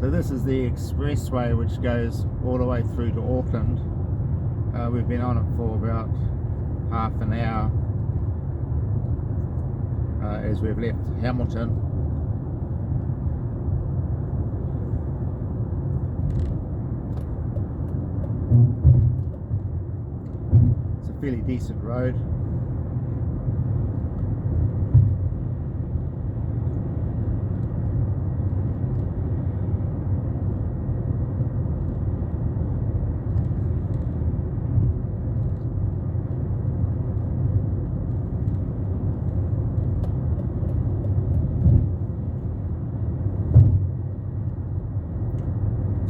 So this is the expressway which goes all the way through to Auckland. We've been on it for about half an hour as we've left Hamilton. It's a fairly decent road.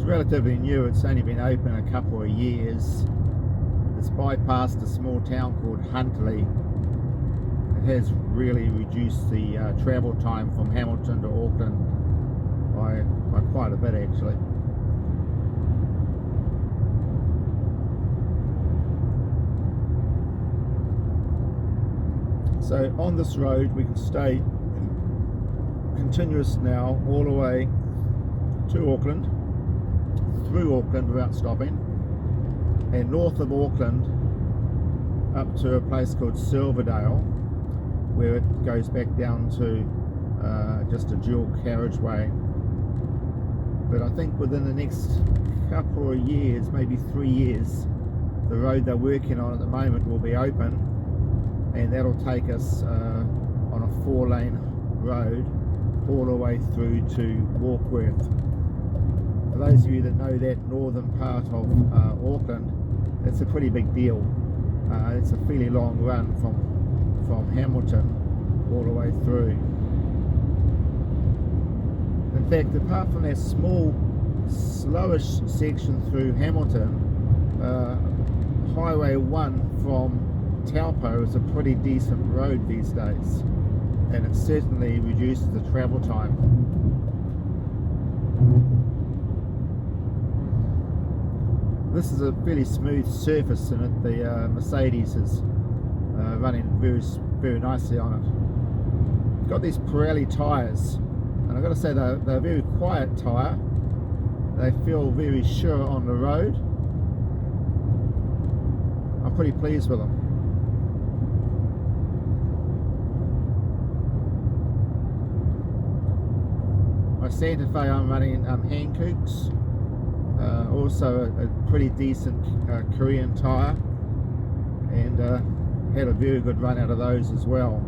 Relatively new, it's only been open a couple of years. It's bypassed a small town called Huntly. It has really reduced the travel time from Hamilton to Auckland by quite a bit actually. So on this road we can stay continuous now all the way to Auckland, through Auckland without stopping, and north of Auckland up to a place called Silverdale, where it goes back down to just a dual carriageway. But I think within the next couple of years, maybe 3 years, the road they're working on at the moment will be open, and that'll take us on a 4-lane road all the way through to Warkworth. For those of you that know that northern part of Auckland, it's a pretty big deal. It's a fairly long run from Hamilton all the way through. In fact, apart from that small, slowish section through Hamilton, Highway 1 from Taupo is a pretty decent road these days, and it certainly reduces the travel time. This is a fairly smooth surface, and the Mercedes is running very nicely on it. It's got these Pirelli tyres, and I've got to say they're a very quiet tyre. They feel very sure on the road. I'm pretty pleased with them. My Santa Fe I'm running Hankooks. Also a pretty decent Korean tyre, and had a very good run out of those as well.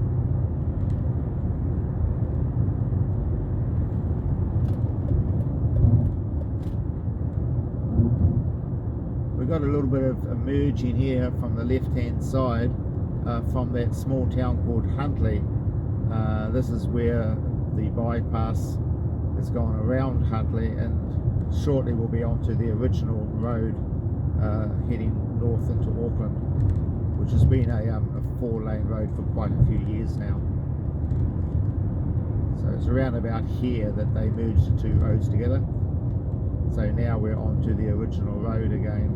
We've got a little bit of emerging here from the left hand side from that small town called Huntly. This is where the bypass has gone around Huntly, and shortly we'll be onto the original road heading north into Auckland, which has been a 4-lane road for quite a few years now. So it's around about here that they merged the two roads together. So now we're onto the original road again.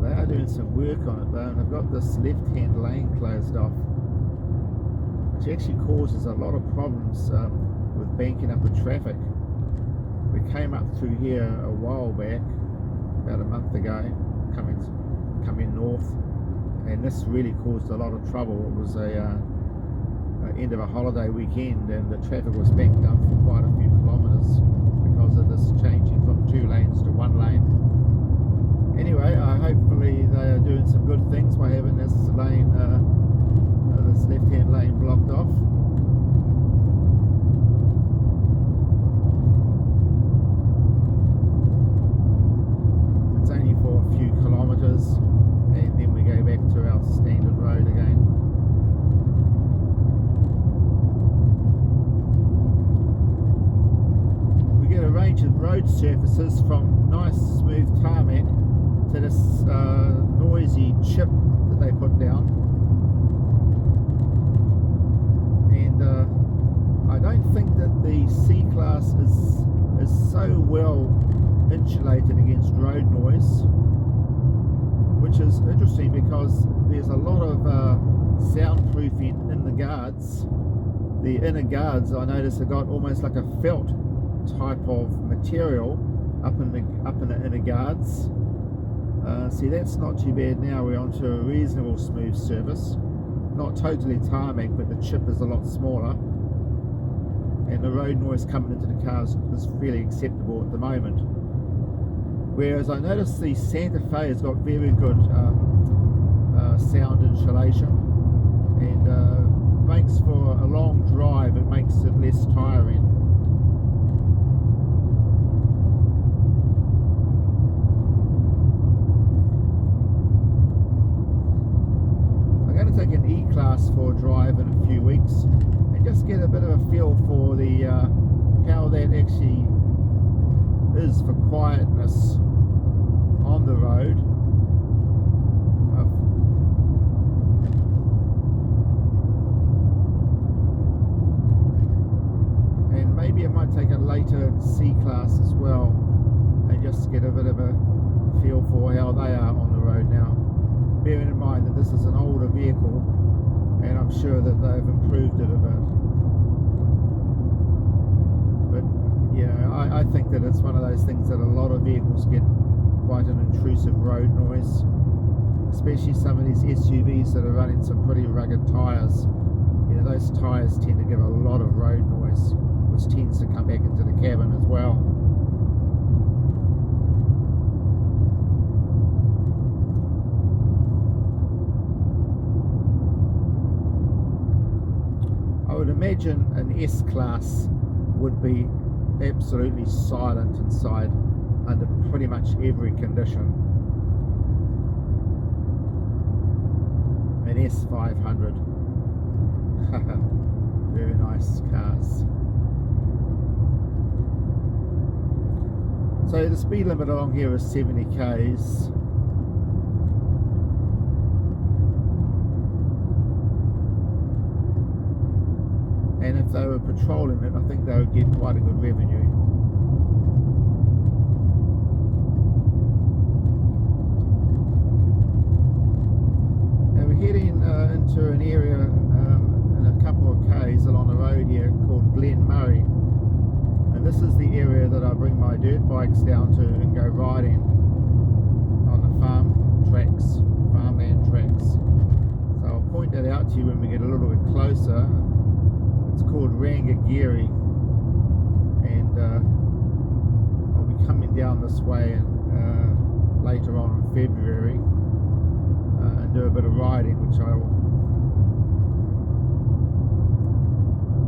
They are doing some work on it though, and they've got this left-hand lane closed off, which actually causes a lot of problems with banking up with traffic. We came up through here a while back, about a month ago, coming north, and this really caused a lot of trouble. It was a end of a holiday weekend, and the traffic was backed up for quite a few kilometres because of this changing from 2 lanes to 1 lane. Anyway, hopefully they are doing some good things by having this lane, this left-hand lane blocked off. It's only for a few kilometres, and then we go back to our standard road again. We get a range of road surfaces, from nice smooth tarmac to this noisy chip that they put down. And I don't think that the C-Class is so well insulated against road noise, which is interesting because there's a lot of soundproofing in the guards, The inner guards, I noticed, have got almost like a felt type of material up in the inner guards. See, that's not too bad now. We're onto a reasonable smooth surface. Not totally tarmac, but the chip is a lot smaller. And the road noise coming into the cars is fairly acceptable at the moment. Whereas I noticed the Santa Fe has got very good sound insulation, and makes for a long drive. It makes it less tiring. I'm going to take an E-Class for a drive in a few weeks and just get a bit of a feel for the how that actually is for quietness on the road. And maybe I might take a later C-Class as well and just get a bit of a feel for how they are on the road now. Bearing in mind that this is an older vehicle, and I'm sure that they've improved it a bit. But yeah, I think that it's one of those things that a lot of vehicles get quite an intrusive road noise, especially some of these SUVs that are running some pretty rugged tyres. You know, those tyres tend to give a lot of road noise, which tends to come back into the cabin as well. I would imagine an S-Class would be absolutely silent inside under pretty much every condition. An S500. Very nice cars. So the speed limit along here is 70 k's. And if they were patrolling it, I think they would get quite a good revenue. Now we're heading into an area in a couple of k's along the road here called Glen Murray. And this is the area that I bring my dirt bikes down to and go riding on the farmland tracks. So I'll point that out to you when we get a little bit closer. It's called Rengagiri, and I'll be coming down this way later on in February and do a bit of riding, which I will